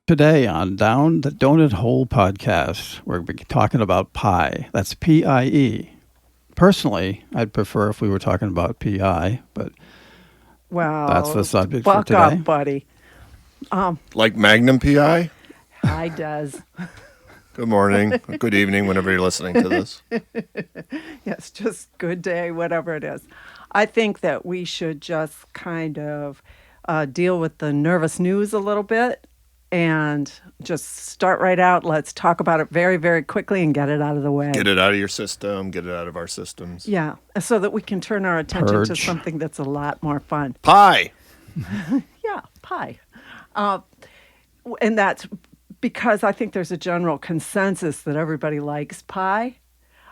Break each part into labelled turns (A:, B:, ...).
A: Today on Down the Donut Hole podcast, we're talking about pie. That's P-I-E. Personally, I'd prefer if we were talking about P-I, but that's the subject for
B: buck
A: today.
B: up, buddy.
C: Like Magnum PI?
B: Hi, Des.
C: Good morning, good evening, whenever you're listening to this.
B: Yes, just good day, whatever it is. I think that we should just kind of deal with the nervous news a little bit and just start right out. Let's talk about it very, very quickly and get it out of the way.
C: Get it out of your system, get it out of our systems.
B: Yeah, so that we can turn our attention to
A: Purge.
B: something that's a lot more fun.
C: Pie!
B: Yeah, pie. And that's because I think there's a general consensus that everybody likes pie.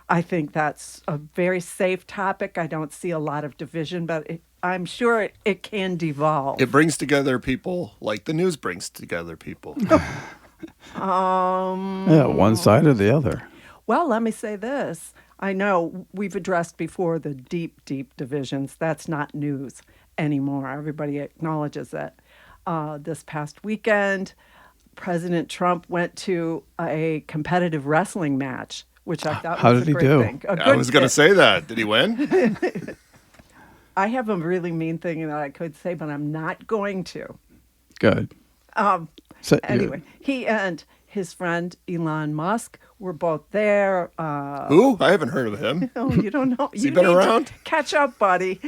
B: I think that's a very safe topic. I don't see a lot of division, but I'm sure it can devolve.
C: It brings together people like the news brings together people.
A: Yeah, one side or the other.
B: Well, let me say this. I know we've addressed before the deep, deep divisions. That's not news anymore. Everybody acknowledges it. This past weekend, President Trump went to a competitive wrestling match, which I thought
A: How
B: was
A: did
B: a
A: he
B: great
A: do?
B: thing.
C: I was going to say that. Did he win?
B: I have a really mean thing that I could say, but I'm not going to.
A: Good. So,
B: Anyway, he and his friend Elon Musk were both there.
C: Who? I haven't heard of him.
B: Oh, you don't know.
C: Has he been around?
B: Catch up, buddy.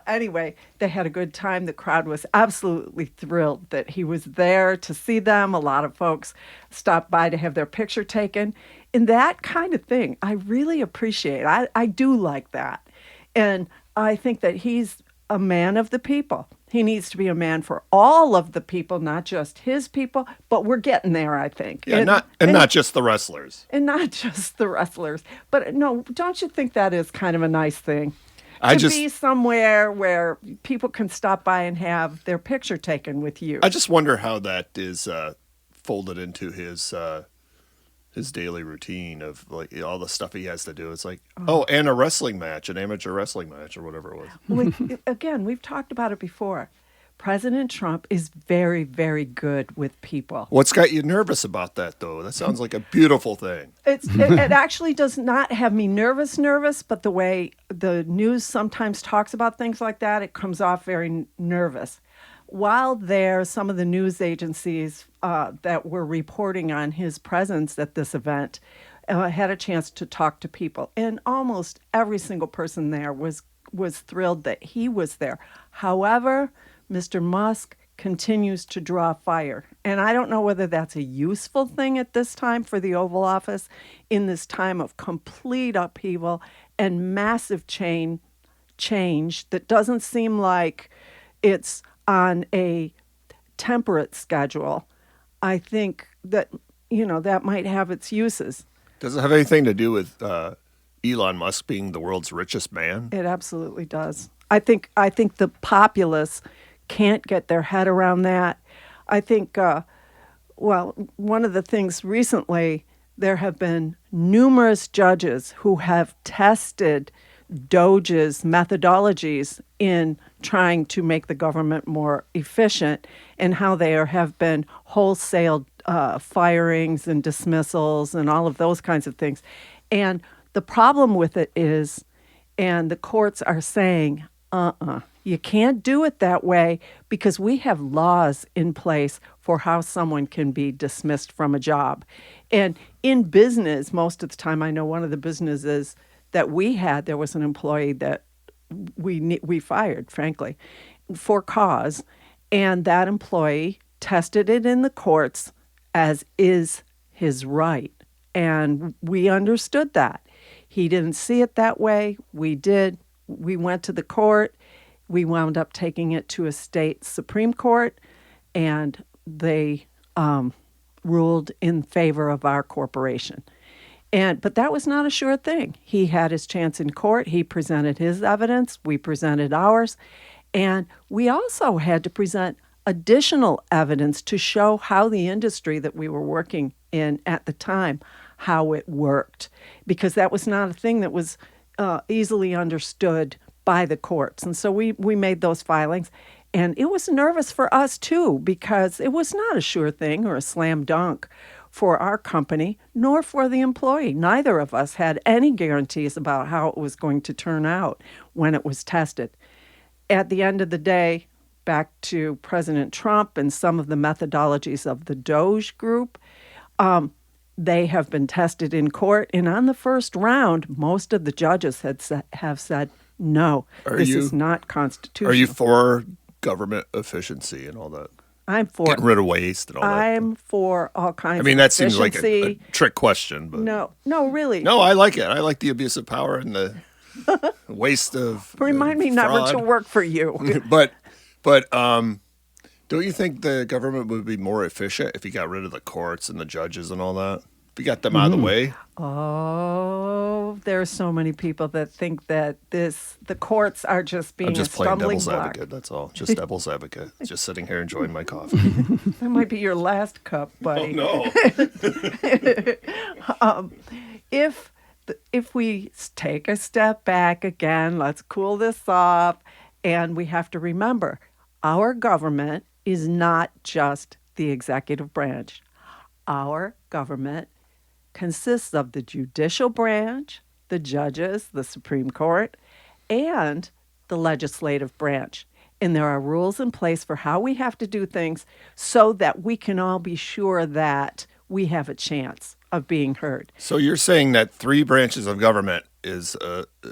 B: Anyway, they had a good time. The crowd was absolutely thrilled that he was there to see them. A lot of folks stopped by to have their picture taken. And that kind of thing, I really appreciate. I do like that. And I think that he's a man of the people. He needs to be a man for all of the people, not just his people. But we're getting there, I think.
C: Yeah, not just the wrestlers.
B: And not just the wrestlers. But no, don't you think that is kind of a nice thing? Be somewhere where people can stop by and have their picture taken with you.
C: I just wonder how that is folded into his daily routine of like all the stuff he has to do. It's like, and a wrestling match, an amateur wrestling match or whatever it was.
B: Again, we've talked about it before. President Trump is very, very good with people.
C: What's got you nervous about that, though? That sounds like a beautiful thing.
B: It actually does not have me nervous, but the way the news sometimes talks about things like that, it comes off very nervous. While there, some of the news agencies that were reporting on his presence at this event had a chance to talk to people. And almost every single person there was thrilled that he was there. However, Mr. Musk continues to draw fire. And I don't know whether that's a useful thing at this time for the Oval Office in this time of complete upheaval and massive change that doesn't seem like it's on a temperate schedule. I think that, that might have its uses.
C: Does it have anything to do with Elon Musk being the world's richest man?
B: It absolutely does. I think the populace can't get their head around that. I think, one of the things recently, there have been numerous judges who have tested DOGE's methodologies in trying to make the government more efficient and how there have been wholesale firings and dismissals and all of those kinds of things. And the problem with it is, and the courts are saying, you can't do it that way because we have laws in place for how someone can be dismissed from a job. And in business, most of the time, I know one of the businesses that we had, there was an employee that we fired, frankly, for cause. And that employee tested it in the courts as is his right. And we understood that. He didn't see it that way. We did. We went to the court. We wound up taking it to a state Supreme Court, and they ruled in favor of our corporation. But that was not a sure thing. He had his chance in court. He presented his evidence. We presented ours. And we also had to present additional evidence to show how the industry that we were working in at the time, how it worked. Because that was not a thing that was easily understood by the courts. And so we made those filings. And it was nervous for us too, because it was not a sure thing or a slam dunk for our company, nor for the employee. Neither of us had any guarantees about how it was going to turn out when it was tested. At the end of the day, back to President Trump and some of the methodologies of the DOGE group, they have been tested in court. And on the first round, most of the judges have said, no, this is not constitutional.
C: Are you for government efficiency and all that?
B: I'm for
C: getting rid of waste and all that.
B: I'm for all kinds of
C: I mean, that seems like
B: efficiency.
C: a trick question, but
B: No, really.
C: no, I like it. I like the abuse of power and the waste of
B: Remind me never
C: fraud.
B: to work for you.
C: But don't you think the government would be more efficient if you got rid of the courts and the judges and all that? If you got them out of the way?
B: Oh, there are so many people that think that the courts are just being
C: I'm just
B: a
C: playing
B: stumbling
C: devil's
B: block.
C: advocate, that's all. Just devil's advocate. Just sitting here enjoying my coffee.
B: That might be your last cup, buddy.
C: No.
B: If we take a step back again, let's cool this off, and we have to remember, our government is not just the executive branch. Our government consists of the judicial branch, the judges, the Supreme Court, and the legislative branch. And there are rules in place for how we have to do things so that we can all be sure that we have a chance of being heard.
C: So you're saying that 3 branches of government is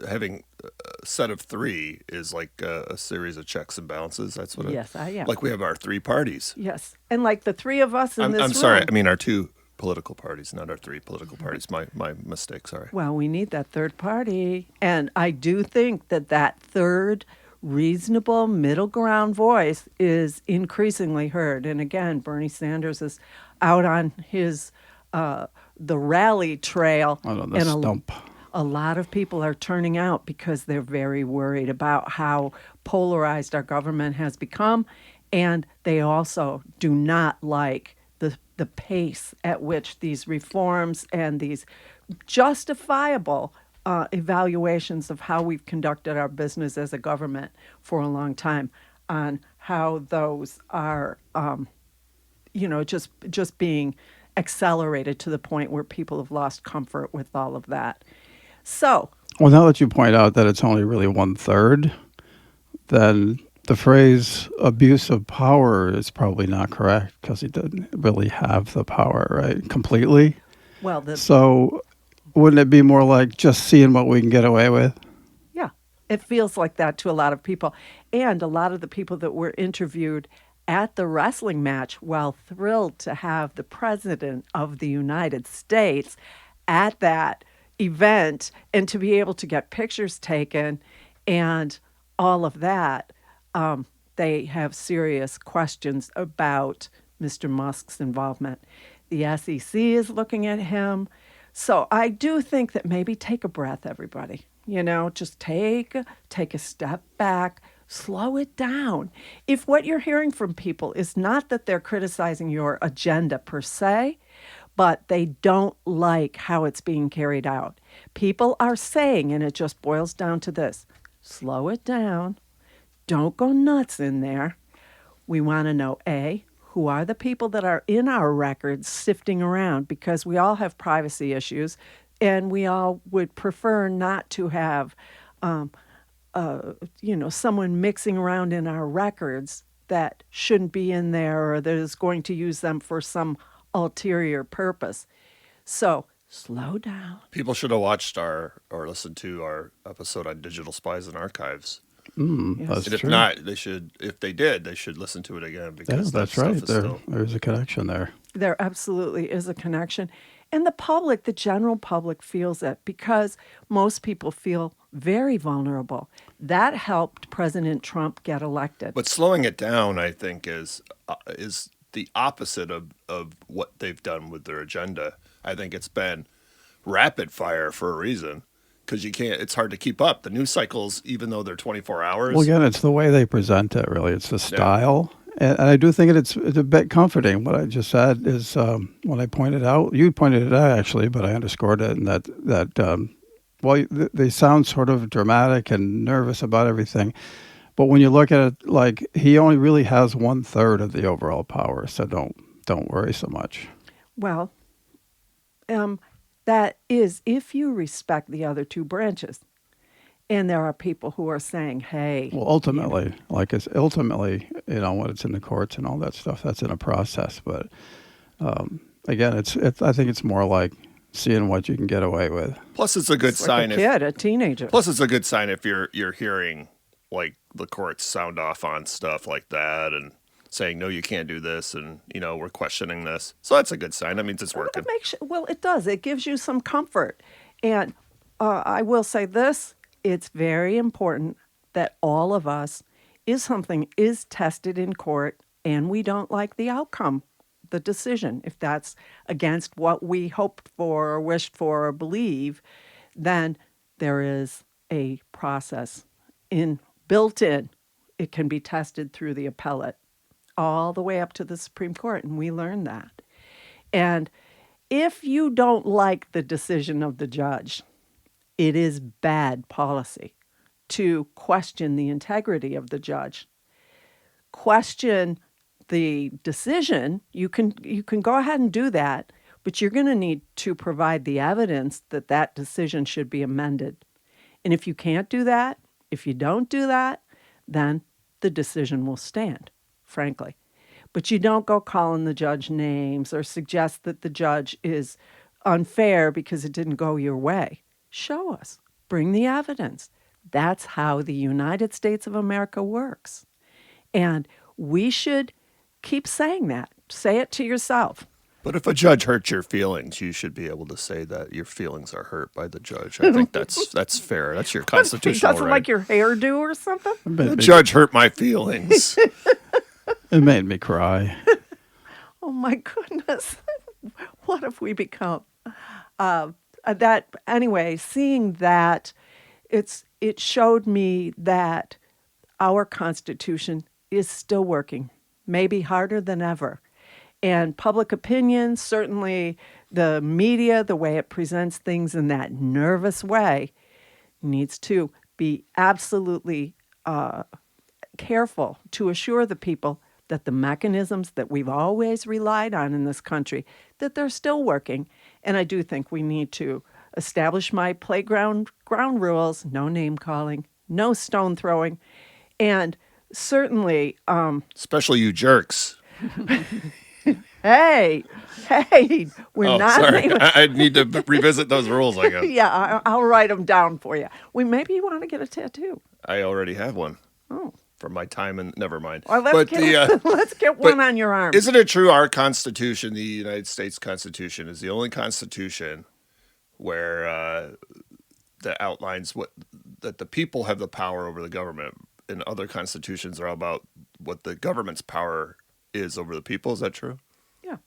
C: having a set of 3 is like a series of checks and balances? That's what
B: Yes, I am.
C: Like we have our 3 parties.
B: Yes. And like the 3 of us in this room.
C: I'm sorry. I mean our 2 political parties, not our 3 political parties. My mistake, sorry.
B: Well, we need that third party. And I do think that third reasonable middle ground voice is increasingly heard. And again, Bernie Sanders is out on his the rally trail.
A: Out on the stump.
B: A lot of people are turning out because they're very worried about how polarized our government has become. And they also do not like the pace at which these reforms and these justifiable evaluations of how we've conducted our business as a government for a long time, on how those are, just being accelerated to the point where people have lost comfort with all of that. So,
A: well, now that you point out that it's only really 1/3, then the phrase abuse of power is probably not correct because he didn't really have the power, right? Completely.
B: well,
A: So wouldn't it be more like just seeing what we can get away with?
B: yeah, it feels like that to a lot of people. And a lot of the people that were interviewed at the wrestling match, while thrilled to have the President of the United States at that event and to be able to get pictures taken and all of that, they have serious questions about Mr. Musk's involvement. The SEC is looking at him. So I do think that maybe take a breath, everybody. Just take a step back, slow it down. If what you're hearing from people is not that they're criticizing your agenda per se, but they don't like how it's being carried out. People are saying, and it just boils down to this, slow it down. Don't go nuts in there. We want to know, A, who are the people that are in our records sifting around, because we all have privacy issues and we all would prefer not to have, someone mixing around in our records that shouldn't be in there or that is going to use them for some ulterior purpose. So slow down.
C: People should have watched or listened to our episode on digital spies and archives.
A: That's
C: And if
A: true.
C: not, they should. If they did, they should listen to it again because
A: That's
C: that
A: right.
C: stuff is still.
A: There's a connection there.
B: There absolutely is a connection. And the general public feels it because most people feel very vulnerable. That helped President Trump get elected.
C: But slowing it down, I think, is the opposite of what they've done with their agenda. I think it's been rapid fire for a reason. Because you can't, it's hard to keep up. The news cycles, even though they're 24 hours.
A: Well, again, it's the way they present it, really. It's the style. Yeah. And I do think it's a bit comforting. What I just said is when I pointed out, you pointed it out, actually, but I underscored it, and that they sound sort of dramatic and nervous about everything. But when you look at it, like he only really has 1/3 of the overall power, so don't worry so much.
B: Well, that is if you respect the other two branches. And there are people who are saying, hey.
A: Well, ultimately, like it's ultimately, when it's in the courts and all that stuff, that's in a process. But again, it's I think it's more like seeing what you can get away with.
C: Plus, it's a good sign.
B: Like a kid, a teenager.
C: Plus, it's a good sign if you're hearing like the courts sound off on stuff like that and saying no, you can't do this, and we're questioning this. So that's a good sign. That means it's working.
B: It does. It gives you some comfort. And I will say this. It's very important that all of us, something is tested in court and we don't like the outcome, the decision. If that's against what we hoped for or wished for or believe, then there is a process built in. It can be tested through the appellate all the way up to the Supreme Court, and we learned that. And if you don't like the decision of the judge, it is bad policy to question the integrity of the judge. Question the decision. You can go ahead and do that, but you're going to need to provide the evidence that that decision should be amended. And if you can't do that, if you don't do that, then the decision will stand, frankly. But you don't go calling the judge names or suggest that the judge is unfair because it didn't go your way. Show us. Bring the evidence. That's how the United States of America works. And we should keep saying that. Say it to yourself.
C: But if a judge hurts your feelings, you should be able to say that your feelings are hurt by the judge. I think that's fair. That's your constitutional
B: Doesn't
C: right.
B: like your hairdo or something?
C: The judge hurt my feelings.
A: It made me cry.
B: Oh, my goodness. What have we become? Seeing that, it showed me that our Constitution is still working, maybe harder than ever. And public opinion, certainly the media, the way it presents things in that nervous way, needs to be absolutely careful to assure the people that the mechanisms that we've always relied on in this country, that they're still working. And I do think we need to establish my ground rules, no name calling, no stone throwing, and certainly...
C: Especially you jerks.
B: Hey, we're not...
C: Sorry. I need to revisit those rules, I guess.
B: Yeah, I'll write them down for you. Maybe you want to get a tattoo.
C: I already have one.
B: Oh.
C: From my time in... Never mind.
B: Well, let's get one on your arm.
C: Isn't it true our Constitution, the United States Constitution, is the only Constitution where that outlines that the people have the power over the government, and other constitutions are about what the government's power is over the people? Is that true?
B: Yeah.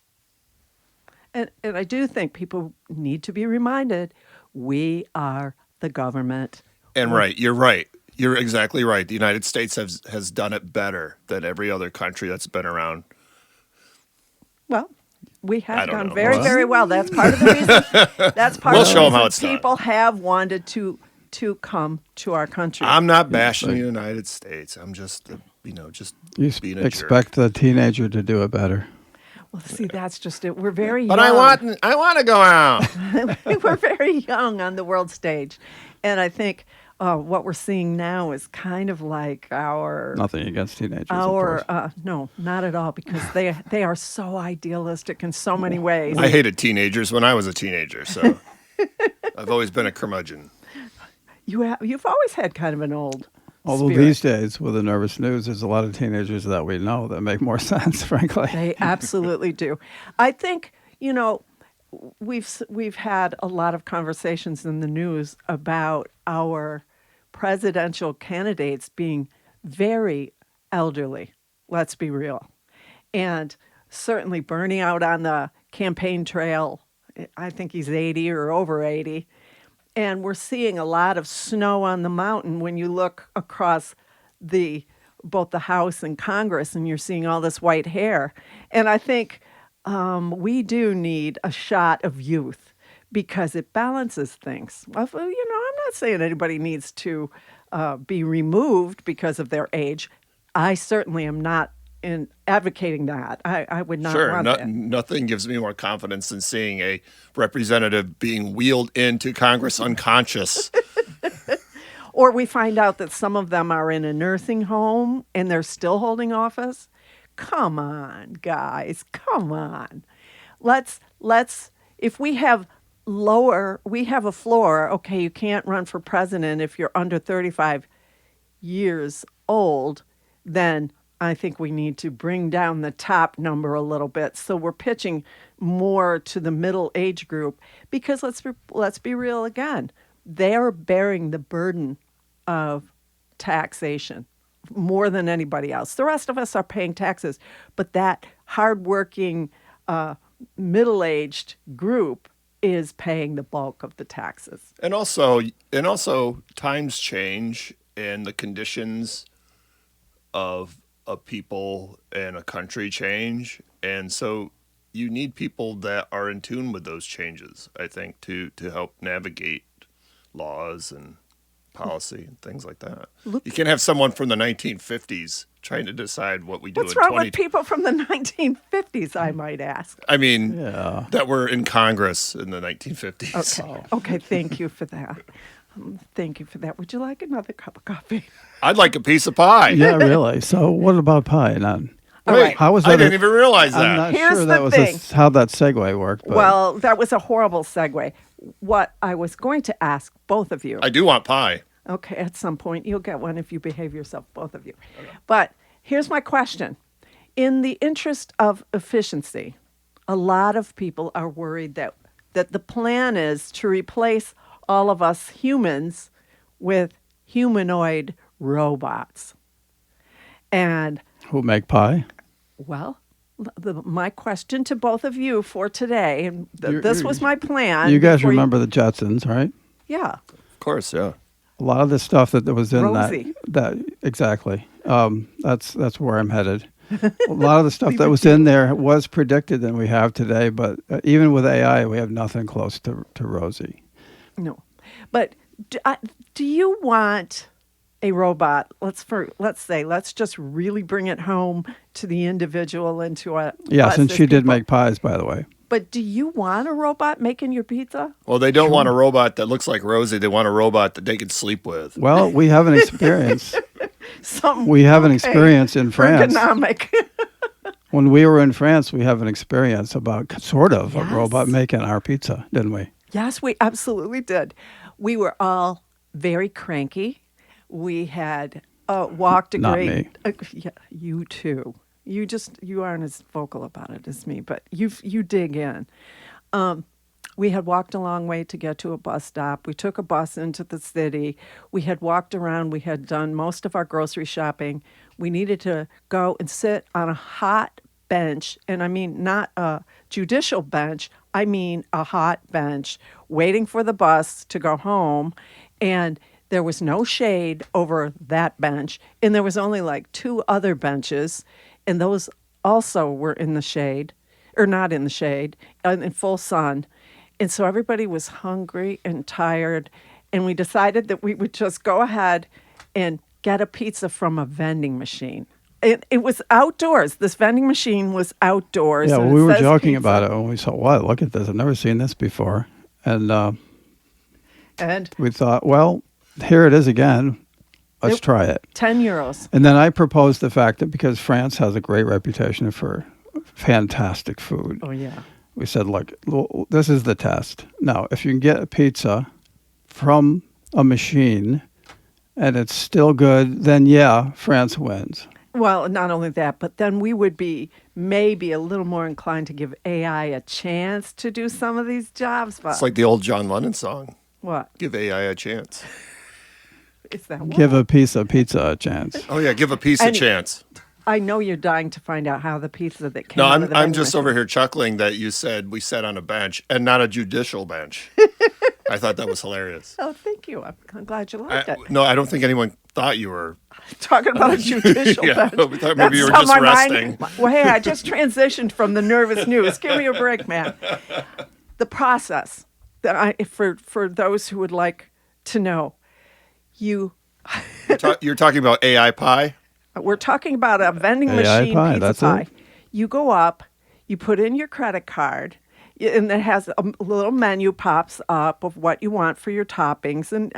B: And I do think people need to be reminded we are the government.
C: And you're right. You're exactly right. The United States has done it better than every other country that's been around.
B: Well, we have done
C: know.
B: very, very well. That's part of the reason. That's part of the
C: show 'em how
B: reason
C: it's done.
B: people have wanted to come to our country.
C: I'm not bashing the United States. I'm just, just
A: You
C: being a
A: expect
C: jerk.
A: the teenager to do it better.
B: Well, see, that's just it. We're very
C: But
B: young.
C: I want to go out.
B: We're very young on the world stage. And I think what we're seeing now is kind of like our...
A: Nothing against teenagers, of course.
B: No, not at all, because they are so idealistic in so many ways.
C: I hated teenagers when I was a teenager, so I've always been a curmudgeon.
B: You've always had kind of an old
A: Although
B: spirit.
A: these days, with the nervous news, there's a lot of teenagers that we know that make more sense, frankly.
B: They absolutely do. I think, we've had a lot of conversations in the news about our presidential candidates being very elderly. Let's be real. And certainly Bernie out on the campaign trail, I think he's 80 or over 80. And we're seeing a lot of snow on the mountain when you look across both the House and Congress, and you're seeing all this white hair. And I think we do need a shot of youth, because it balances things. Well, I'm not saying anybody needs to be removed because of their age. I certainly am not in advocating that. I would not want that.
C: Nothing gives me more confidence than seeing a representative being wheeled into Congress unconscious.
B: Or we find out that some of them are in a nursing home and they're still holding office. Come on, guys. Come on. Let's if we have a floor, okay, you can't run for president if you're under 35 years old, then I think we need to bring down the top number a little bit. So we're pitching more to the middle age group because let's be real again. They're bearing the burden of taxation more than anybody else. The rest of us are paying taxes, but that hardworking middle-aged group is paying the bulk of the taxes.
C: And also times change and the conditions of a people and a country change. And so you need people that are in tune with those changes, I think, to help navigate laws and policy and things like that. You can't have someone from the 1950s trying to decide what we do.
B: What's wrong with people from the 1950s, I might ask?
C: I mean, that were in Congress in the 1950s.
B: Okay, thank you for that. Thank you for that. Would you like another cup of coffee?
C: I'd like a piece of pie.
A: Yeah, really. So what about pie? None.
B: All right.
A: How was that?
C: I didn't even realize that.
A: I'm not
B: Here's
A: sure that
B: the
A: was
B: thing.
A: how that segue worked. But
B: Well, that was a horrible segue. What I was going to ask both of you.
C: I do want pie.
B: Okay, at some point you'll get one if you behave yourself, both of you. Okay. But here's my question. In the interest of efficiency, a lot of people are worried that the plan is to replace all of us humans with humanoid robots. And
A: who make pie?
B: well, my question to both of you for today, and this was my plan.
A: You guys remember the Jetsons, right?
B: Yeah.
C: Of course, yeah.
A: A lot of the stuff that was in
B: Rosie.
A: that exactly. That's where I'm headed. A lot of the stuff that was in there was predicted than we have today, but even with AI, we have nothing close to Rosie.
B: No. But do you want a robot? Let's just really bring it home to the individual and to us.
A: Yes, and
B: as
A: she did
B: people.
A: make pies, by the way.
B: But do you want a robot making your pizza?
C: Well, they don't want a robot that looks like Rosie. They want a robot that they can sleep with.
A: Well, we have an experience.
B: Something.
A: We have an experience in France.
B: Ergonomic.
A: When we were in France, we have an experience about sort of
B: Yes.
A: a robot making our pizza, didn't we?
B: Yes, we absolutely did. We were all very cranky. We had walked a
A: Not
B: great.
A: me.
B: Yeah, you too. You aren't as vocal about it as me, but you dig in. We had walked a long way to get to a bus stop. We took a bus into the city. We had walked around. We had done most of our grocery shopping. We needed to go and sit on a hot bench, and I mean not a judicial bench. I mean a hot bench, waiting for the bus to go home, and there was no shade over that bench, and there was only like 2 other benches, and those also were in the shade, or not in the shade, in full sun. And so everybody was hungry and tired, and we decided that we would just go ahead and get a pizza from a vending machine. It was outdoors. This vending machine was outdoors.
A: Yeah,
B: and
A: we
B: it
A: were
B: says
A: joking
B: pizza.
A: about it when we saw, wow, look at this. I've never seen this before. And
B: And
A: we thought, well, here it is again. Let's try it.
B: 10 euros.
A: And then I proposed the fact that because France has a great reputation for fantastic food,
B: Oh, yeah.
A: we said, look, this is the test. Now, if you can get a pizza from a machine and it's still good, then yeah, France wins.
B: Well, not only that, but then we would be maybe a little more inclined to give AI a chance to do some of these jobs. But
C: It's like the old John Lennon song,
B: what?
C: Give AI a chance.
B: Is that what?
A: Give a piece of pizza a chance.
C: Oh, yeah, give a piece a
B: Any-
C: chance.
B: I know you're dying to find out how the pizza that came
C: No,
B: out of the
C: I'm
B: vending
C: just
B: machine-
C: over here chuckling that you said we sat on a bench and not a judicial bench. I thought that was hilarious.
B: Oh, thank you. I'm glad you liked it.
C: No, I don't think anyone thought you were.
B: Talking about a judicial
C: Yeah,
B: bench.
C: we thought maybe you were
B: That's
C: just
B: how my
C: resting.
B: Well, hey, I just transitioned from the nervous news. Give me a break, man. The process. For those who would like to know, you're
C: talking about AI pie?
B: we're talking about a vending
A: AI
B: machine
A: pie,
B: pizza
A: that's
B: pie.
A: it?
B: You go up, you put in your credit card, and it has a little menu pops up of what you want for your toppings, and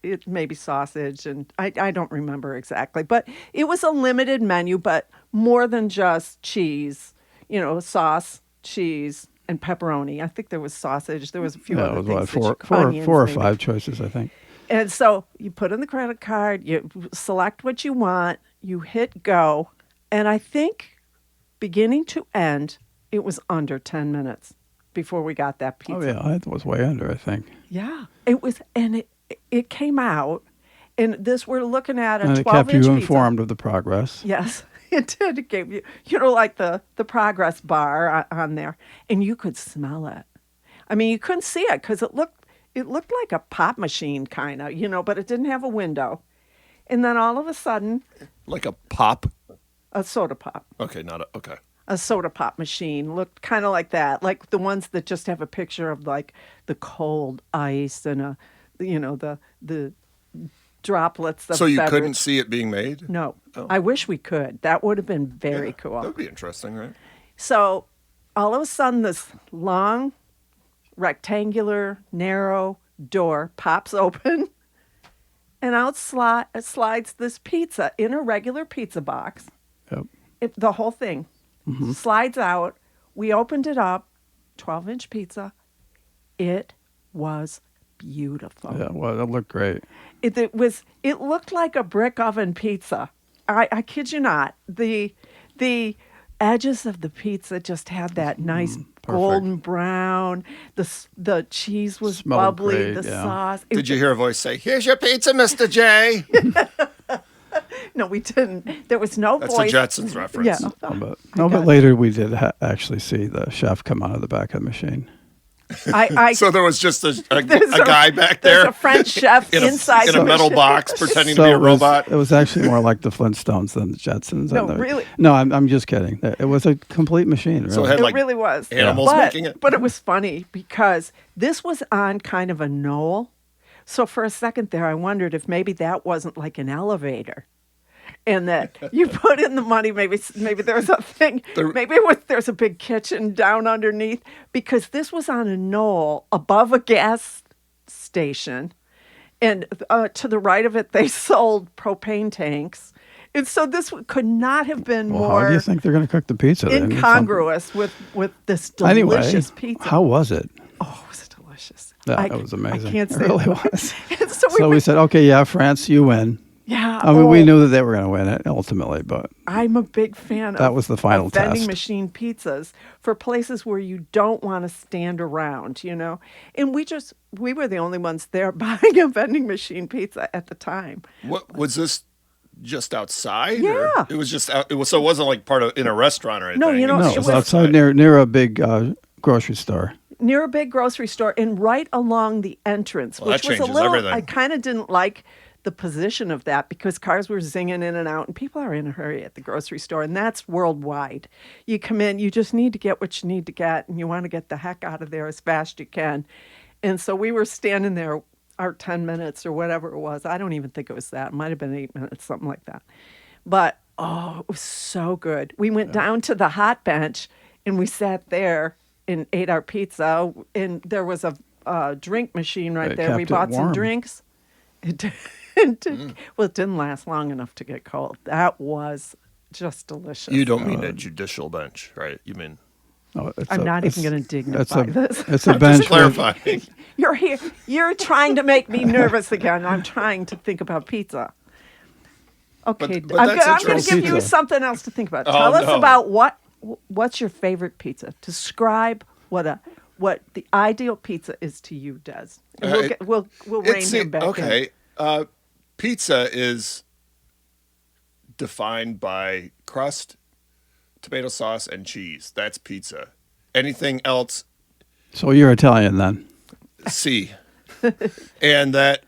B: it may be sausage, and I don't remember exactly, but it was a limited menu, but more than just cheese, sauce, cheese, and pepperoni. I think there was sausage. There was a few
A: Yeah,
B: other
A: it was
B: things.
A: what,
B: Onions,
A: four or
B: maybe.
A: five choices, I think.
B: And so you put in the credit card, you select what you want, you hit go, and I think beginning to end, it was under 10 minutes before we got that pizza.
A: Oh yeah, it was way under, I think.
B: Yeah, it was, and it came out, and we're looking at a
A: And it
B: 12-inch
A: kept you
B: pizza.
A: informed of the progress.
B: Yes, it did. It gave you, like the progress bar on there, and you could smell it. I mean, you couldn't see it because it looked like a pop machine kind of, but it didn't have a window. And then all of a sudden,
C: Like a pop?
B: a soda pop.
C: Okay, okay.
B: A soda pop machine looked kind of like that, like the ones that just have a picture of like the cold ice and the droplets of
C: So you
B: beverage.
C: couldn't see it being made?
B: No,
C: Oh.
B: I wish we could. That would have been very
C: Yeah,
B: cool.
C: That would be interesting, right?
B: So all of a sudden, this long, rectangular, narrow door pops open, and out slides this pizza in a regular pizza box.
A: Yep.
B: The whole thing slides out. We opened it up, 12-inch pizza. It was beautiful.
A: Yeah, well, it looked great.
B: It looked like a brick oven pizza. I kid you not. The edges of the pizza just had that nice golden brown. The cheese was
A: Smelled
B: bubbly.
A: great,
B: The
A: yeah.
B: sauce.
C: Did you hear a voice say, "Here's your pizza, Mr. J"?
B: No, we didn't. There was no
C: That's
B: voice.
C: a Jetsons reference.
B: Yeah.
A: But later we did actually see the chef come out of the back of the machine.
B: I
C: So there was just a
B: There's
C: guy back
B: There's
C: there
B: a French chef
C: in
B: inside
C: a
B: the
C: metal
B: machine.
C: box pretending to be a
A: it was-
C: robot.
A: It was actually more like the Flintstones than the Jetsons.
B: No,
A: and
B: really?
A: No, I'm just kidding. It was a complete machine. Really.
C: So it had
B: It
C: like
B: really was.
C: animals
B: but,
C: making it?
B: But it was funny because this was on kind of a knoll. So for a second there, I wondered if maybe that wasn't like an elevator. And that you put in the money, maybe there's a thing, there's a big kitchen down underneath, because this was on a knoll above a gas station. And to the right of it, they sold propane tanks. And so this could not have been
A: Well,
B: more
A: how do you think they're going to cook the pizza? then?
B: incongruous with this delicious pizza.
A: How was it?
B: Oh, it was delicious.
A: Yeah, it was amazing.
B: I can't
A: It
B: say
A: really
B: enough.
A: was.
B: And so
A: So we said, okay, yeah, France, you win.
B: yeah.
A: I mean, we knew that they were going to win it ultimately, but
B: I'm a big fan
A: That
B: of,
A: was the final
B: of vending
A: test.
B: machine pizzas for places where you don't want to stand around, And we were the only ones there buying a vending machine pizza at the time.
C: What was this? Just outside?
B: Yeah.
C: Or it was just out. So it wasn't like part of in a restaurant or anything.
B: No,
A: no,
B: it
A: it was
B: was
A: outside near a big grocery store.
B: Near a big grocery store and right along the entrance,
C: Well,
B: which
C: that
B: was a
C: changes
B: little,
C: everything.
B: I kind of didn't like the position of that because cars were zinging in and out and people are in a hurry at the grocery store, and that's worldwide. You come in, you just need to get what you need to get, and you want to get the heck out of there as fast as you can. And so we were standing there our 10 minutes or whatever it was. I don't even think it was that. It might have been 8 minutes, something like that. But, it was so good. We went down to the hot bench and we sat there and ate our pizza. And there was a drink machine right
A: It
B: there. We
A: kept it
B: bought some
A: warm.
B: drinks. Well, it didn't last long enough to get cold. That was just delicious.
C: You don't mean a judicial bench, right? You mean
A: No,
B: I'm not even going to dignify this.
A: It's a bench. with-
C: clarifying.
B: You're here. You're trying to make me nervous again. I'm trying to think about pizza. Okay,
C: But
B: I'm
C: that's
B: going to
C: interesting.
B: give you
A: Pizza.
B: something else to think about.
C: Oh,
B: Tell us
C: no.
B: about what's your favorite pizza. Describe what the ideal pizza is to you, Des. And we'll rein him back in.
C: Okay. Pizza is defined by crust, tomato sauce, and cheese. That's pizza. Anything else,
A: So you're Italian then?
C: C. And that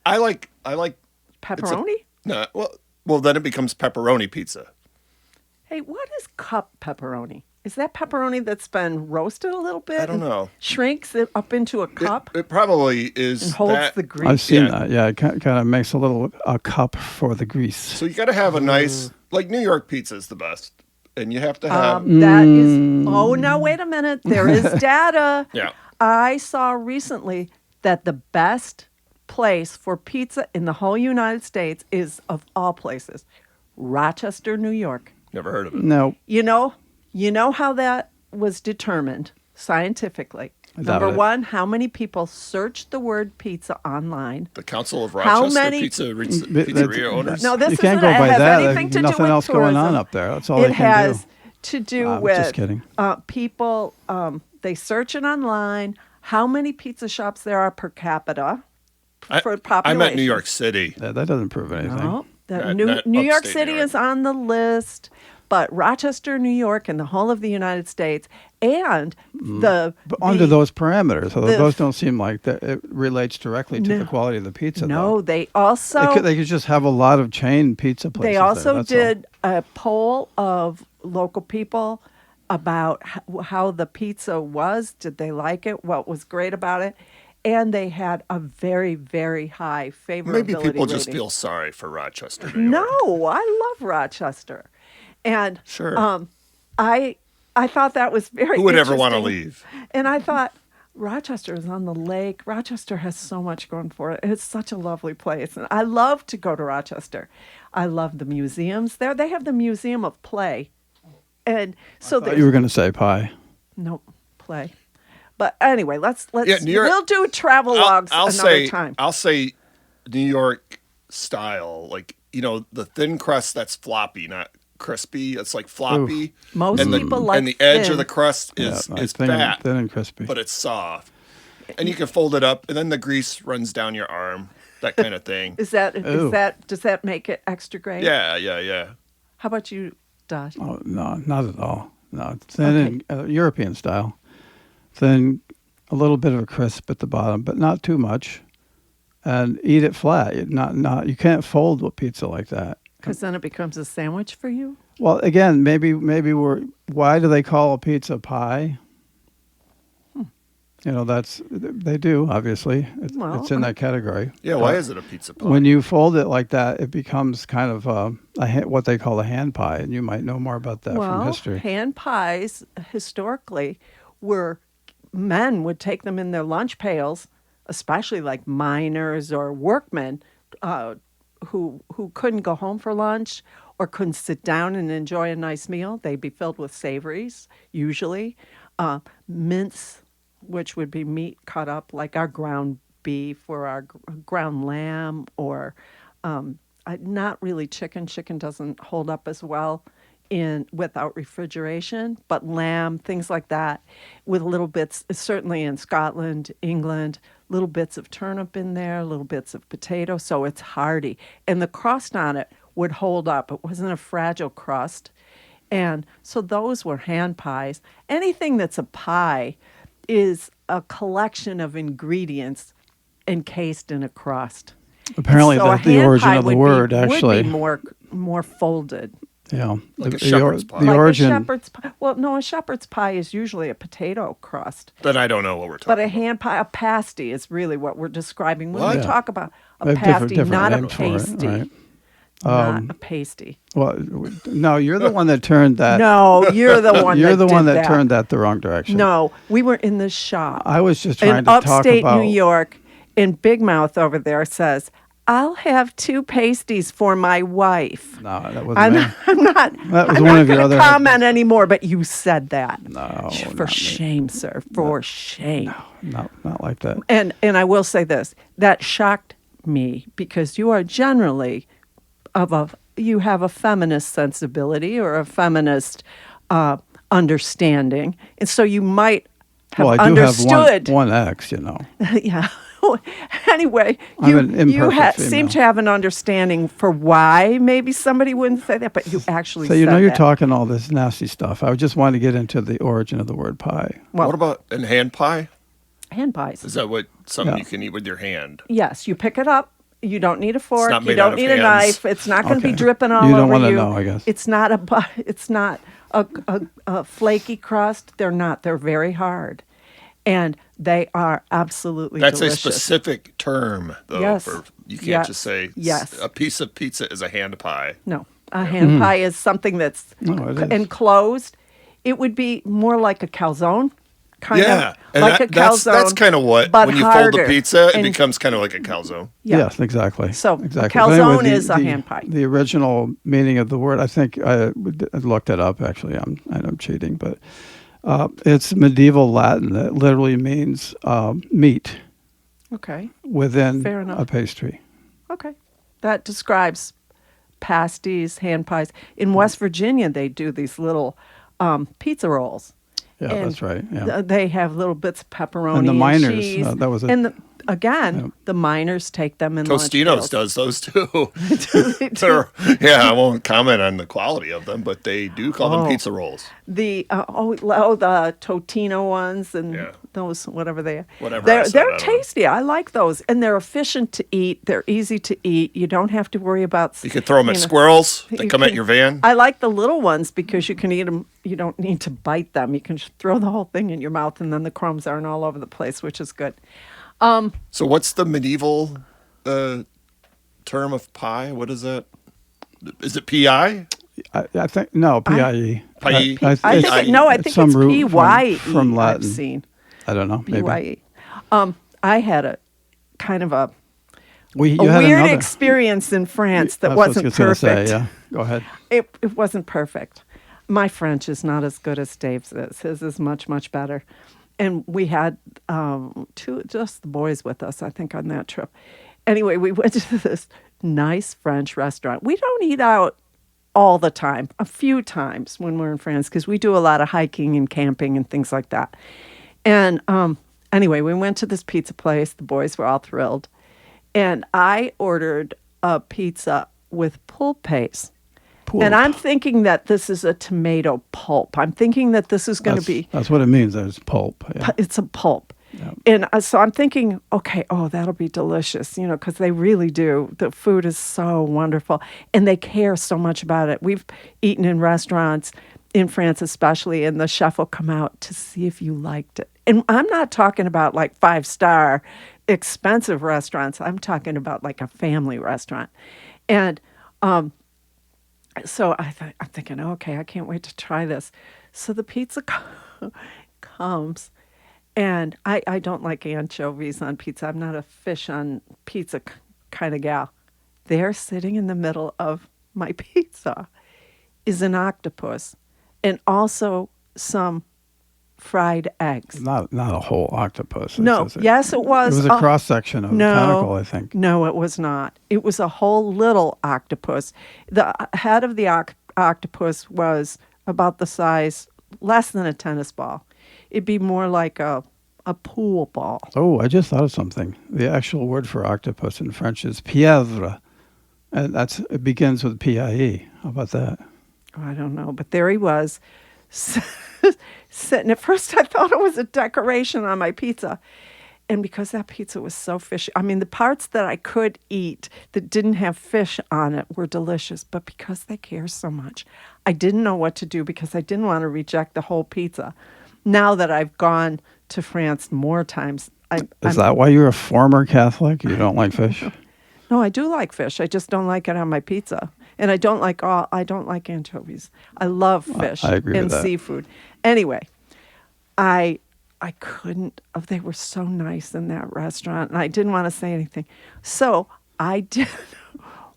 C: I like
B: Pepperoni?
C: no, well then it becomes pepperoni pizza.
B: Hey, what is cup pepperoni? Is that pepperoni that's been roasted a little bit?
C: I don't
B: and
C: know.
B: Shrinks it up into a cup
C: It probably is
B: and holds
C: that.
B: the grease.
A: I've seen
C: Yeah.
A: that. Yeah, it kind of makes a cup for the grease.
C: So you got to have a nice, like New York pizza is the best, and you have to have.
B: That is. Oh, no, wait a minute. There is data.
C: Yeah.
B: I saw recently that the best place for pizza in the whole United States is, of all places, Rochester, New York.
C: Never heard of it.
A: No,
B: You know how that was determined scientifically.
A: Is that
B: Number
A: what it-
B: one, how many people searched the word pizza online?
C: The Council of
B: How
C: Rochester
B: many-
C: Pizzeria owners.
B: No, this
A: you can't
B: isn't-
A: go
B: it
A: by
B: has
A: that.
B: anything to do
A: Nothing
B: with
A: else going on
B: tourism.
A: up there. That's all
B: It
A: they can
B: has
A: do.
B: to do
A: I'm
B: with
A: just kidding.
B: People. They search it online. How many pizza shops there are per capita for population?
C: I meant New York City.
A: That doesn't prove anything.
B: No,
C: Not-
B: New
C: not
B: York
C: upstate
B: City
C: New York.
B: is on the list, but Rochester, New York, and the whole of the United States, and
A: But under those parameters, so
B: the-
A: those don't seem like that it relates directly to the quality of the pizza.
B: no,
A: though.
B: they also
A: They could just have a lot of chain pizza places.
B: they
A: there,
B: also
A: that's all.
B: did a poll of local people about how the pizza was. Did they like it? What was great about it? And they had a very, very high favorability
C: Maybe people just
B: rating.
C: feel sorry for Rochester. New York.
B: No, I love Rochester, and
C: Sure.
B: I thought that was very.
C: Who would ever want to
B: interesting.
C: leave?
B: And I thought Rochester is on the lake. Rochester has so much going for it. It's such a lovely place, and I love to go to Rochester. I love the museums there. They have the Museum of Play, and so
A: Thought you were going to say pie.
B: nope, play. But anyway, let's
C: Yeah, New York-
B: we'll do travel logs another time.
C: I'll say New York style, like, the thin crust that's floppy, not crispy. It's like floppy.
B: Most
C: and
B: people like
C: and the edge
B: thin.
C: of the crust is
A: Yeah,
C: is
A: thin,
C: fat,
A: thin and crispy.
C: but it's soft. And you can fold it up, and then the grease runs down your arm, that kind of thing.
B: Is that
A: Ooh.
B: does that make it extra great?
C: Yeah.
B: How about you, Dosh?
A: Oh, no, not at all. No, thin and European style. Thin, a little bit of a crisp at the bottom, but not too much. And eat it flat. You can't fold with pizza like that.
B: Because then it becomes a sandwich for you.
A: Well, again, maybe why do they call a pizza pie? They do, obviously.
B: Well,
A: It's in that category.
C: Yeah, why is it a pizza pie?
A: When you fold it like that, it becomes kind of what they call a hand pie, and you might know more about that from history.
B: Hand pies historically were men would take them in their lunch pails, especially like miners or workmen who couldn't go home for lunch or couldn't sit down and enjoy a nice meal. They'd be filled with savories, usually mince, which would be meat cut up like our ground beef or our ground lamb, or not really chicken. Chicken doesn't hold up as well without refrigeration, but lamb, things like that, with little bits, certainly in Scotland, England, little bits of turnip in there, little bits of potato, so it's hearty. And the crust on it would hold up. It wasn't a fragile crust. And so those were hand pies. Anything that's a pie is a collection of ingredients encased in a crust.
A: Apparently,
B: So a
A: that's the
B: hand
A: origin
B: pie
A: of the
B: would
A: word,
B: be,
A: actually.
B: would be more folded.
A: Yeah,
C: Like a shepherd's pie.
A: The
B: Like
A: origin.
B: a shepherd's pie. Well, no, a shepherd's pie is usually a potato crust.
C: Then I don't know what we're talking
B: But a
C: about.
B: hand pie, a pasty is really what we're describing when
C: What?
B: we
A: Yeah.
B: talk about a
A: They have
B: pasty,
A: different
B: not a
A: names for it,
B: pasty.
A: right?
B: Not a pasty.
A: Well, no, you're the one that turned that.
B: No, you're the one
A: You're the one
B: did
A: that turned that the wrong direction.
B: No, we were in the shop.
A: I was just trying
B: in
A: to talk
B: upstate
A: about.
B: New York, and Big Mouth over there says, "I'll have 2 pasties for my wife."
A: No, that wasn't
B: I'm
A: me.
B: not, I'm not,
A: That was
B: I'm
A: one
B: not
A: of your
B: going
A: other
B: to comment anymore, but you said that.
A: No,
B: For
A: not me.
B: shame, sir, for shame.
A: No, not like that.
B: And I will say this, that shocked me because you are generally you have a feminist sensibility or a feminist understanding, and so you might have
A: Well, I do
B: understood.
A: have one X, you know.
B: Yeah. Anyway,
A: I'm an
B: you
A: imperfect
B: seem
A: female.
B: to have an understanding for why maybe somebody wouldn't say that, but you actually
A: So
B: said
A: you know you're
B: that.
A: talking all this nasty stuff. I just wanted to get into the origin of the word pie.
B: Well,
C: What about in hand pie?
B: hand pies.
C: Is that something
A: Yeah.
C: you can eat with your hand?
B: Yes, you pick it up. You don't need a fork.
C: not
B: You
C: made
B: don't
C: out of
B: need a
C: hands.
B: knife. It's not going to be
A: Okay.
B: dripping all
A: You don't
B: over
A: wanna
B: you.
A: know, I guess.
B: It's not a flaky crust. They're not. They're very hard. And they are absolutely
C: That's
B: delicious.
C: a specific term, though.
B: Yes.
C: You can't
B: Yes.
C: just say
B: Yes.
C: a piece of pizza is a hand pie.
B: No, a hand pie is something that's
A: No, it is.
B: enclosed. It would be more like a calzone, kind
C: Yeah,
B: of.
C: and
B: Like a calzone.
C: that's kind of what,
B: but
C: when you
B: harder.
C: fold the pizza, it
B: And-
C: becomes kind of like a calzone.
B: Yeah.
A: Yes, exactly.
B: So,
A: exactly.
B: a
A: But
B: calzone is a hand pie.
A: The original meaning of the word, I think I looked it up. Actually, I'm cheating, but it's medieval Latin. It literally means meat
B: Okay.
A: within
B: Fair enough.
A: a pastry.
B: Okay. That describes pasties, hand pies. In West Virginia, they do these little pizza rolls.
A: Yeah,
B: And
A: that's right. Yeah.
B: They have little bits of pepperoni
A: And the miners,
B: cheese.
A: that was a-
B: and the miners take them in
C: Tostino's
B: lunch
C: does those too.
B: They do.
C: Yeah, I won't comment on the quality of them, but they do call them
B: Oh.
C: pizza rolls.
B: The the Totino ones and
C: Yeah.
B: those whatever they are.
C: Whatever I
B: They're
C: said, I don't know.
B: tasty. I like those, and they're efficient to eat. They're easy to eat. You don't have to worry about.
C: You could throw them at
B: you know,
C: squirrels that
B: you
C: come at
B: can-
C: your van.
B: I like the little ones because you can eat them. You don't need to bite them. You can just throw the whole thing in your mouth, and then the crumbs aren't all over the place, which is good.
C: So what's the medieval term of pie? What is that? Is it PI?
A: I think no PIE.
C: Pie?
B: I think
A: it's some
B: it's
A: root
B: PYE.
A: from Latin.
B: I've seen
A: I don't know. Maybe.
B: PYE. I had a kind of a
A: You had
B: weird
A: another.
B: experience in France that
A: That's what I
B: wasn't
A: was gonna
B: perfect.
A: Say, yeah. Go ahead.
B: It wasn't perfect. My French is not as good as Dave's is. His is much, much better. And we had just the boys with us, I think, on that trip. Anyway, we went to this nice French restaurant. We don't eat out all the time, a few times when we're in France, because we do a lot of hiking and camping and things like that. And anyway, we went to this pizza place. The boys were all thrilled. And I ordered a pizza with pulpes. And I'm thinking that this is a tomato pulp. I'm thinking that this is going to be,
A: That's what it means. There's pulp. Yeah.
B: it's a pulp.
A: Yeah.
B: And so I'm thinking, okay, that'll be delicious, because they really do. The food is so wonderful. And they care so much about it. We've eaten in restaurants, in France especially, and the chef will come out to see if you liked it. And I'm not talking about like 5-star expensive restaurants. I'm talking about like a family restaurant. And so I'm thinking, okay, I can't wait to try this. So the pizza comes, and I don't like anchovies on pizza. I'm not a fish on pizza kind of gal. There, sitting in the middle of my pizza, is an octopus, and also some fried eggs.
A: Not a whole octopus.
B: No, yes, it was.
A: It was a cross section of a tentacle, I think.
B: No, it was not. It was a whole little octopus. The head of the octopus was about the size, less than a tennis ball. It'd be more like a pool ball.
A: Oh, I just thought of something. The actual word for octopus in French is pieuvre, and it begins with PIE. How about that?
B: I don't know, but there he was, sitting. At first, I thought it was a decoration on my pizza. And because that pizza was so fishy, I mean, the parts that I could eat that didn't have fish on it were delicious. But because they care so much, I didn't know what to do because I didn't want to reject the whole pizza. Now that I've gone to France more times,
A: Is that why you're a former Catholic? You don't like fish?
B: No, I do like fish. I just don't like it on my pizza. And I don't like anchovies. I love fish
A: I agree
B: and
A: with that.
B: seafood. Anyway, I couldn't. They were so nice in that restaurant, and I didn't want to say anything. So I did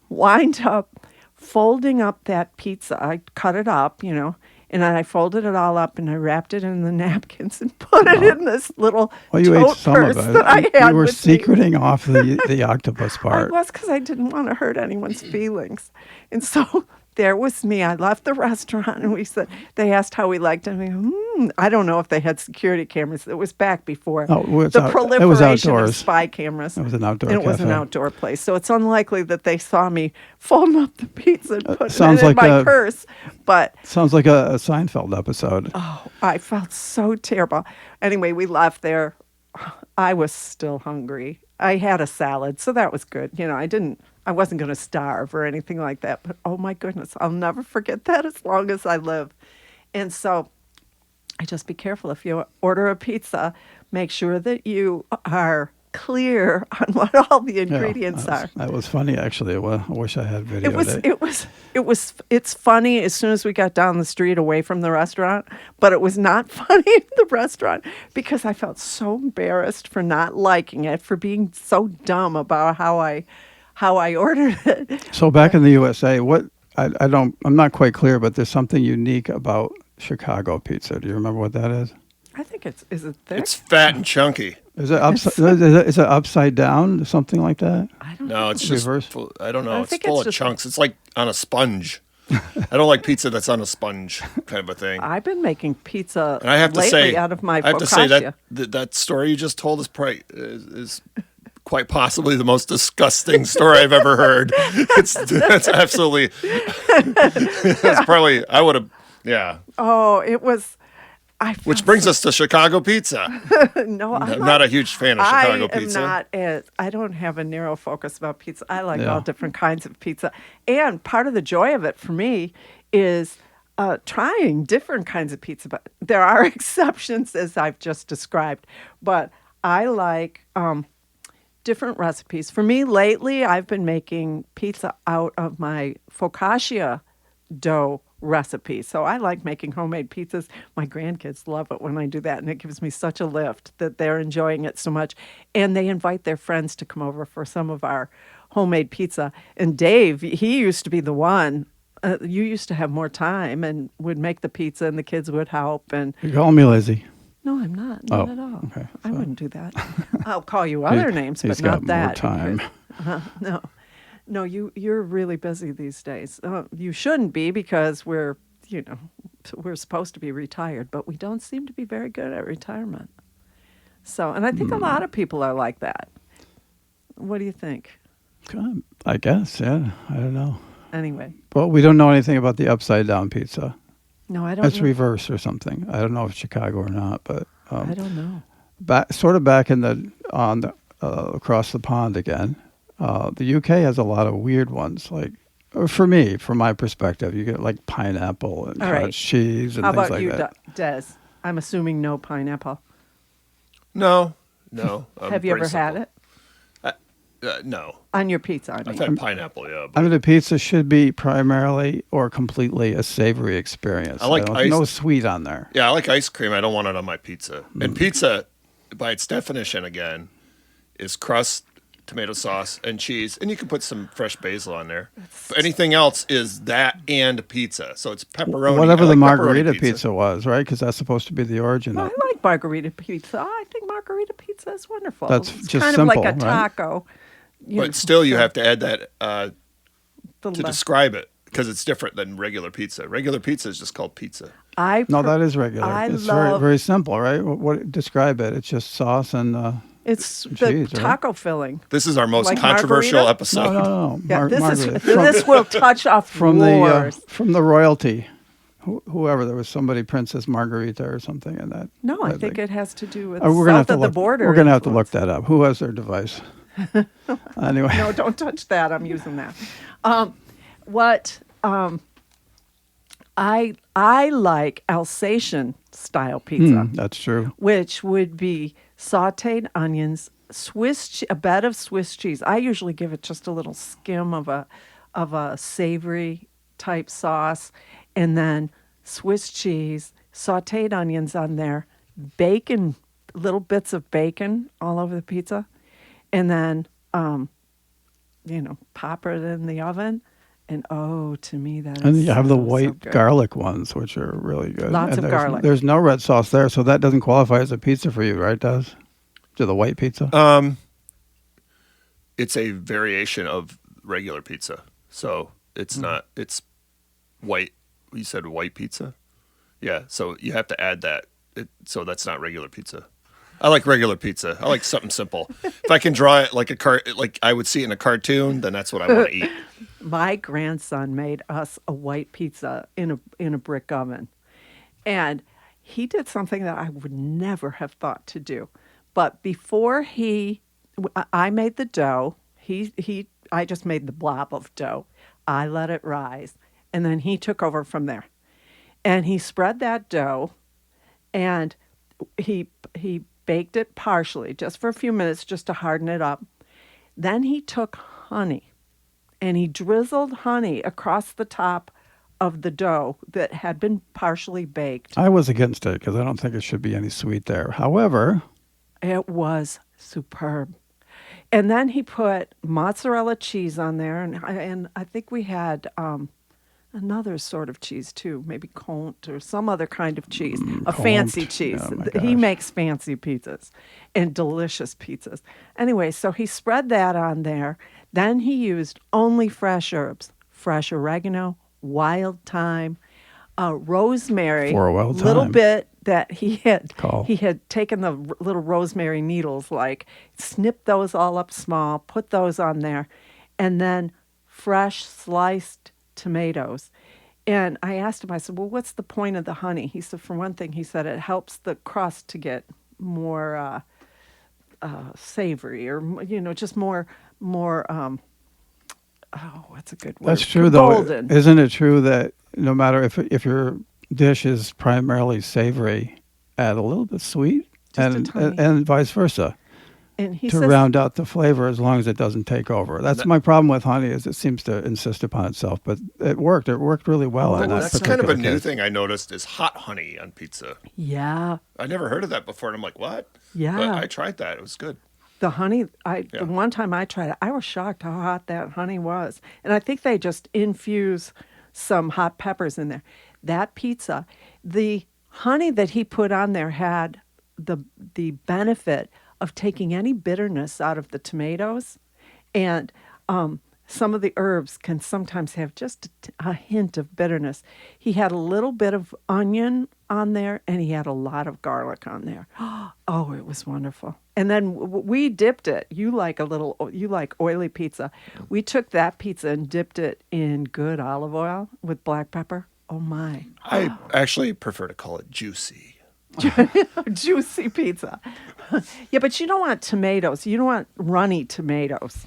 B: wind up folding up that pizza. I cut it up, and then I folded it all up and I wrapped it in the napkins and put it in this little
A: Well, you ate
B: tote
A: some of
B: purse
A: it.
B: that I had
A: You were
B: with me.
A: secreting off the octopus
B: I
A: part.
B: was, because I didn't want to hurt anyone's feelings. And so there was me. I left the restaurant and they asked how we liked it. And we go, I don't know if they had security cameras. It was back before
A: Oh, well,
B: the
A: it was
B: proliferation of
A: outdoors.
B: spy cameras.
A: It was an outdoor
B: And it was an
A: cafe.
B: outdoor place. So it's unlikely that they saw me folding up the pizza and putting
A: sounds
B: it in
A: like
B: my
A: a-
B: purse. But
A: Sounds like a Seinfeld episode.
B: I felt so terrible. Anyway, we left there. I was still hungry. I had a salad, so that was good. I wasn't going to starve or anything like that. But oh my goodness, I'll never forget that as long as I live. And so I just be careful if you order a pizza, make sure that you are clear on what all the ingredients are.
A: That was funny, actually. Well, I wish I had video.
B: It's funny as soon as we got down the street away from the restaurant, but it was not funny in the restaurant because I felt so embarrassed for not liking it, for being so dumb about how I ordered it.
A: So back in the USA, I'm not quite clear, but there's something unique about Chicago pizza. Do you remember what that is?
B: I think is it thick?
C: It's fat and chunky.
A: Is it is it upside down, something like that?
B: I don't
C: No,
B: know.
C: it's just
A: Reverse?
C: I don't know.
B: I
C: It's
B: think
C: full
B: it's
C: of
B: just-
C: chunks. It's like on a sponge. I don't like pizza that's on a sponge kind of a thing.
B: I've been making pizza
C: And I have to
B: lately
C: say,
B: out of my
C: I have to say
B: focaccia.
C: that story you just told is quite possibly the most disgusting story I've ever heard. That's absolutely. That's probably I would have. Yeah.
B: Oh, it was.
C: Which brings us to Chicago pizza.
B: No,
C: I'm not a huge fan of Chicago pizza.
B: I don't have a narrow focus about pizza. I like all different kinds of pizza. And part of the joy of it for me is trying different kinds of pizza. But there are exceptions, as I've just described. But I like different recipes. For me, lately, I've been making pizza out of my focaccia dough recipe. So I like making homemade pizzas. My grandkids love it when I do that, and it gives me such a lift that they're enjoying it so much. And they invite their friends to come over for some of our homemade pizza. And Dave, he used to be the one. You used to have more time and would make the pizza, and the kids would help. And
A: You call me lazy.
B: no, I'm not at all.
A: Okay,
B: I
A: so-
B: wouldn't do that. I'll call you other names, but
A: He's
B: not
A: got
B: that.
A: more time.
B: because- no, you're really busy these days. You shouldn't be because we're supposed to be retired, but we don't seem to be very good at retirement. So, and I think a lot of people are like that. What do you think?
A: I guess, yeah. I don't know.
B: Anyway,
A: Well, we don't know anything about the upside down pizza.
B: no, I don't.
A: It's
B: know.
A: reverse or something. I don't know if it's Chicago or not, but
B: I don't know.
A: back in the across the pond again. The UK has a lot of weird ones. Like for me, from my perspective, you get like pineapple and
B: All right.
A: cottage cheese and
B: How
A: things
B: about
A: like
B: you,
A: that.
B: Des? I'm assuming no pineapple.
C: No. I'm
B: Have you ever
C: pretty
B: had
C: simple.
B: it
C: No.
B: on your pizza? I
C: I've
B: mean,
C: had pineapple, yeah.
A: I
C: But
A: mean, the pizza should be primarily or completely a savory experience.
C: I like
A: no sweet on there.
C: yeah, I like ice cream. I don't want it on my pizza. And pizza, by its definition, again, is crust, tomato sauce, and cheese. And you can put some fresh basil on there. But anything else is that and pizza. So it's pepperoni.
A: Whatever
C: I
A: the
C: like pepperoni
A: margarita pizza was, right? Because that's supposed to be the origin
B: well,
A: of
B: I like margarita pizza. I think margarita pizza is wonderful.
A: That's
B: it's
A: just
B: kind
A: simple,
B: of like a
A: right?
B: taco. You know,
C: But still, you have to add that
B: the
C: to
B: le-
C: describe it because it's different than regular pizza. Regular pizza is just called pizza.
A: No, that is regular.
B: I
A: It's
B: love-
A: very simple, right? What describe it? It's just sauce and
B: It's the
A: cheese, right?
B: taco filling.
C: This is our most
B: Like
C: controversial
B: margarita?
C: episode.
A: no.
B: Yeah,
A: Margarita.
B: this will touch off
A: from
B: wars.
A: the royalty, whoever there was somebody Princess Margarita or something in that.
B: No, I
A: that
B: think
A: thing.
B: it has to do with
A: We're gonna have
B: south
A: to
B: of the
A: look.
B: border.
A: We're gonna have to look
B: influence.
A: that up. Who has their device? Anyway,
B: No, don't touch that. I'm using that. I like Alsatian style pizza,
A: that's true.
B: which would be sautéed onions, a bed of Swiss cheese. I usually give it just a little skim of a savory type sauce, and then Swiss cheese, sautéed onions on there, bacon, little bits of bacon all over the pizza, and then pop it in the oven. And to me that
A: And
B: is
A: you have the
B: so
A: white
B: good.
A: garlic ones, which are really good.
B: Lots
A: And
B: of
A: there's-
B: garlic.
A: There's no red sauce there, so that doesn't qualify as a pizza for you, right? Does to the white pizza?
C: It's a variation of regular pizza. So it's not, it's white. You said white pizza? Yeah. So you have to add that. So that's not regular pizza. I like regular pizza. I like something simple. If I can draw it like like I would see it in a cartoon, then that's what I want to eat.
B: My grandson made us a white pizza in a brick oven. And he did something that I would never have thought to do. But before I made the dough. I just made the blob of dough. I let it rise. And then he took over from there. And he spread that dough, and he baked it partially, just for a few minutes, just to harden it up. Then he took honey, and he drizzled honey across the top of the dough that had been partially baked.
A: I was against it because I don't think it should be any sweet there. However,
B: It was superb. And then he put mozzarella cheese on there, and I think we had another sort of cheese too, maybe Comte or some other kind of cheese, a fancy
A: Comte.
B: cheese.
A: Oh, my
B: He
A: gosh.
B: makes fancy pizzas and delicious pizzas. Anyway, so he spread that on there. Then he used only fresh herbs, fresh oregano, wild thyme, rosemary,
A: For a wild
B: little
A: thyme.
B: bit that he
A: Call.
B: had taken the little rosemary needles, like snipped those all up small, put those on there, and then fresh sliced tomatoes. And I asked him, I said, well, what's the point of the honey? He said, for one thing, he said it helps the crust to get more savory, or just more. What's a good word?
A: that's true, though.
B: Golden.
A: Isn't it true that no matter if your dish is primarily savory, add a little bit sweet,
B: Just a
A: and
B: tiny.
A: and vice versa,
B: And he
A: to
B: says,
A: round out the flavor, as long as it doesn't take over. That's my problem with honey, is it seems to insist upon itself. But it worked. It worked really well. in that
C: That's kind of a
A: particular
C: new
A: case.
C: thing I noticed is hot honey on pizza.
B: yeah,
C: I never heard of that before, and I'm like, what?
B: Yeah.
C: But I tried that. It was good.
B: the honey.
C: Yeah.
B: The one time I tried it, I was shocked how hot that honey was. And I think they just infuse some hot peppers in there. That pizza, the honey that he put on there had the benefit of taking any bitterness out of the tomatoes, and some of the herbs can sometimes have just a hint of bitterness. He had a little bit of onion on there, and he had a lot of garlic on there. Oh, it was wonderful. And then we dipped it. You like oily pizza. We took that pizza and dipped it in good olive oil with black pepper. Oh my.
C: I actually prefer to call it juicy.
B: Juicy pizza. Yeah, but you don't want tomatoes. You don't want runny tomatoes.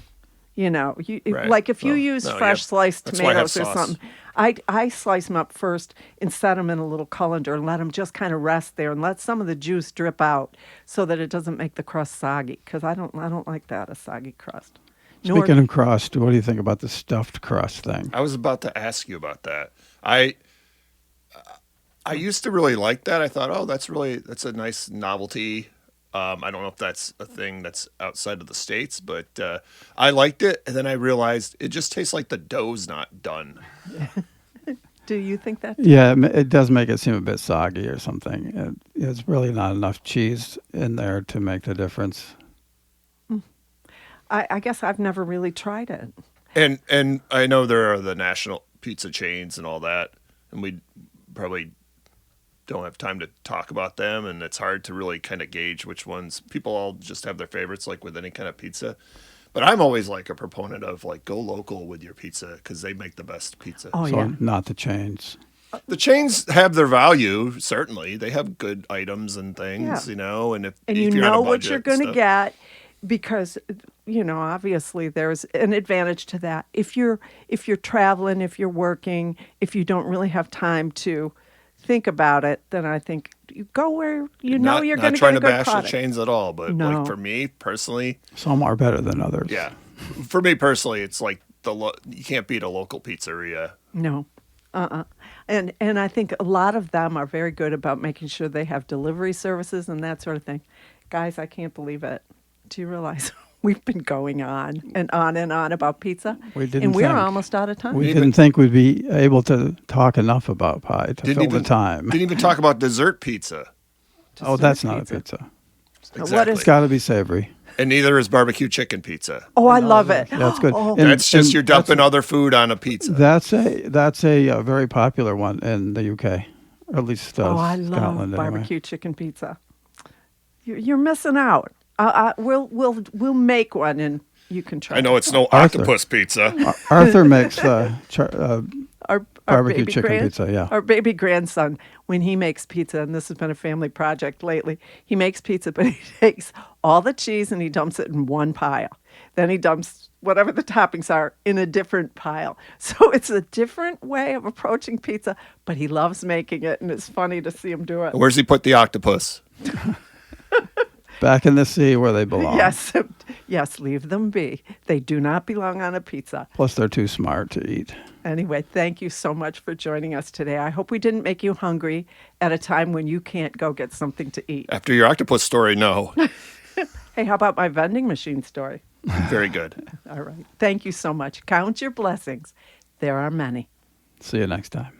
C: Right.
B: Like if you
C: Well,
B: use
C: no,
B: fresh
C: yeah.
B: sliced
C: That's why I have
B: tomatoes or
C: sauce.
B: something, I slice them up first and set them in a little colander and let them just kind of rest there and let some of the juice drip out so that it doesn't make the crust soggy. Because I don't like that, a soggy crust.
A: Speaking of crust, what do you think about the stuffed crust thing?
C: I was about to ask you about that. I used to really like that. I thought, oh, that's a nice novelty. I don't know if that's a thing that's outside of the States, but I liked it. And then I realized it just tastes like the dough's not done.
B: Do you think that?
A: Yeah, it does make it seem a bit soggy or something. There's really not enough cheese in there to make the difference.
B: I guess I've never really tried it.
C: And I know there are the national pizza chains and all that, and we probably don't have time to talk about them, and it's hard to really kind of gauge which ones. People all just have their favorites, like with any kind of pizza. But I'm always like a proponent of like go local with your pizza because they make the best pizza.
B: Oh,
A: So
B: yeah.
A: not the chains.
C: The chains have their value, certainly. They have good items and things,
B: Yeah.
C: and if
B: And
C: if
B: you
C: you're on a
B: know what
C: budget
B: you're
C: and
B: going to
C: stuff.
B: get because obviously there's an advantage to that. If you're traveling, if you're working, if you don't really have time to think about it, then I think you go where you're
C: Not
B: going to get
C: trying
B: a
C: to
B: good
C: bash
B: product.
C: the chains at all, but
B: No.
C: like for me personally,
A: Some are better than others.
C: yeah. For me personally, it's like you can't beat a local pizzeria.
B: No. And I think a lot of them are very good about making sure they have delivery services and that sort of thing. Guys, I can't believe it. Do you realize we've been going on and on and on about pizza?
A: We didn't
B: and we're
A: think.
B: almost out of time.
A: We
C: Even-
A: didn't think we'd be able to talk enough about pie to fill the time.
C: Didn't even talk about dessert pizza.
A: Oh, that's not a pizza.
C: Exactly.
B: What is-
A: It's got to be savory.
C: And neither is barbecue chicken pizza.
B: Oh, I love it.
A: That's good.
B: Oh.
A: And-
C: That's just
A: and
C: you're dumping other food on a pizza.
A: That's a very popular one in the UK, or at least
B: I
A: Scotland.
B: love
A: Anyway.
B: barbecue chicken pizza. You're missing out. We'll make one and you can try.
C: I know it's no
A: Arthur.
C: octopus pizza.
A: Arthur makes
B: Our
A: barbecue
B: baby
A: chicken pizza, yeah.
B: Our baby grandson, when he makes pizza, and this has been a family project lately, he makes pizza, but he takes all the cheese and he dumps it in one pile. Then he dumps whatever the toppings are in a different pile. So it's a different way of approaching pizza, but he loves making it, and it's funny to see him do it.
C: Where's he put the octopus?
A: Back in the sea where they belong.
B: Yes, yes, leave them be. They do not belong on a pizza.
A: Plus, they're too smart to eat.
B: Anyway, thank you so much for joining us today. I hope we didn't make you hungry at a time when you can't go get something to eat.
C: After your octopus story, no.
B: Hey, how about my vending machine story?
C: Very good.
B: All right. Thank you so much. Count your blessings. There are many.
A: See you next time.